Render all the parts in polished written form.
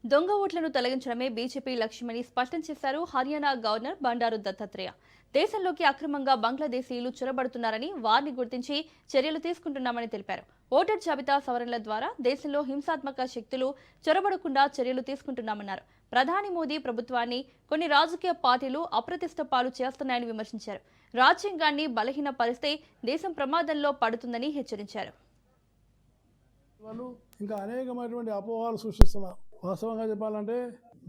దొంగ ఓట్లను తొలగించడమే బీజేపీ లక్ష్యమని స్పష్టం చేశారు హర్యానా గవర్నర్ బండారు దత్తాత్రేయ. దేశంలోకి అక్రమంగా బంగ్లాదేశీయులు చొరబడుతున్నారని, వారిని గుర్తించి చర్యలు తీసుకుంటున్నామని తెలిపారు. ఓటర్ జాబితా సవరణల ద్వారా దేశంలో హింసాత్మక శక్తులు చొరబడకుండా చర్యలు తీసుకుంటున్నామన్నారు. ప్రధాని మోదీ ప్రభుత్వాన్ని కొన్ని రాజకీయ పార్టీలు అప్రతిష్ట పాలు చేస్తున్నాయని విమర్శించారు. రాజ్యాంగాన్ని బలహీనపరిస్తే దేశం ప్రమాదంలో పడుతుందని హెచ్చరించారు. వాళ్ళు ఇంకా అనేకమైనటువంటి అపోహలు సృష్టిస్తున్నారు. వాస్తవంగా చెప్పాలంటే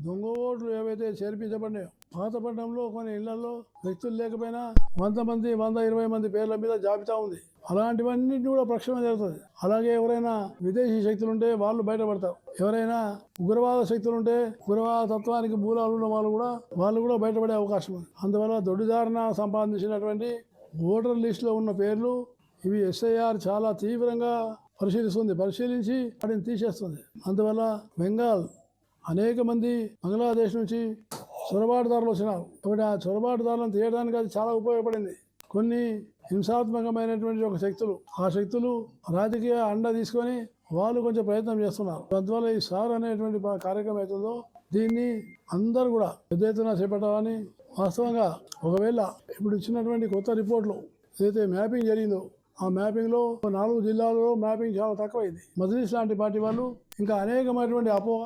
దొంగ ఓట్లు ఏవైతే చేర్పించబడినాయో పాతపట్నంలో కొన్ని ఇళ్లలో వ్యక్తులు లేకపోయినా 100 మంది 120 మంది పేర్ల మీద జాబితా ఉంది. అలాంటివన్నింటినీ కూడా ప్రక్షాళన జరుగుతుంది. అలాగే ఎవరైనా విదేశీ శక్తులు ఉంటే వాళ్ళు బయటపడతారు. ఎవరైనా ఉగ్రవాద శక్తులు ఉంటే ఉగ్రవాద తత్వానికి మూలాలు ఉన్న వాళ్ళు కూడా బయటపడే అవకాశం ఉంది. అందువల్ల దొడ్డిదారిన సంపాదించినటువంటి ఓటర్ లిస్టులో ఉన్న పేర్లు ఇవి SIR చాలా తీవ్రంగా పరిశీలించి వాటిని తీసేస్తుంది. అందువల్ల బెంగాల్ అనేక మంది బంగ్లాదేశ్ నుంచి చొరబాటుదారులు వచ్చినారు. కాబట్టి ఆ చొరబాటుదారులను తీయడానికి అది చాలా ఉపయోగపడింది. కొన్ని హింసాత్మకమైనటువంటి ఆ శక్తులు రాజకీయ అండ తీసుకొని వాళ్ళు కొంచెం ప్రయత్నం చేస్తున్నారు. అందువల్ల ఈ సార్ అనేటువంటి కార్యక్రమం అవుతుందో దీన్ని అందరూ కూడా పెద్ద ఎత్తున చేపట్టాలని. వాస్తవంగా ఒకవేళ ఇప్పుడు ఇచ్చినటువంటి కొత్త రిపోర్ట్లు ఏదైతే మ్యాపింగ్ జరిగిందో ఆ మ్యాపింగ్ లో 4 జిల్లాలలో మ్యాపింగ్ చాలా తక్కువైంది. మజ్లిస్ లాంటి పార్టీ వాళ్ళు ఇంకా అనేకమైనటువంటి అపోహ